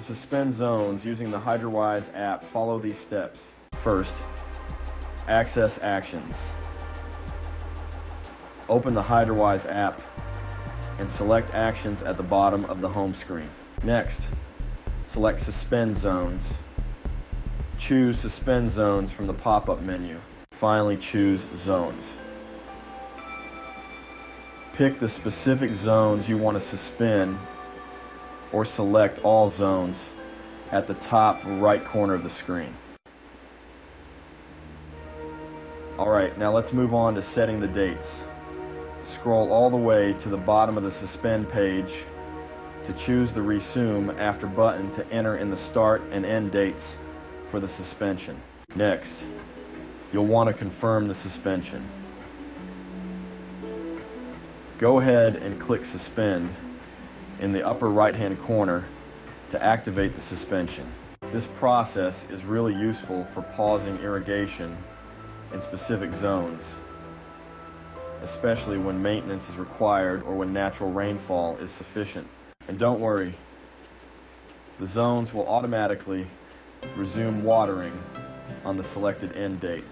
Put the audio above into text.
To suspend zones using the Hydrawise app, follow these steps. First, access actions. Open the Hydrawise app and select actions at the bottom of the home screen. Next, select Suspend Zones. Choose Suspend Zones from the pop-up menu. Finally, choose Zones. Pick the specific zones you want to suspend or select all zones at the top right corner of the screen. Alright, now let's move on to setting the dates. Scroll all the way to the bottom of the Suspend page to choose the Resume After button to enter in the start and end dates for the suspension. Next, you'll want to confirm the suspension. Go ahead and click Suspend in the upper right-hand corner to activate the suspension. This process is really useful for pausing irrigation in specific zones, especially when maintenance is required or when natural rainfall is sufficient. And don't worry, the zones will automatically resume watering on the selected end date.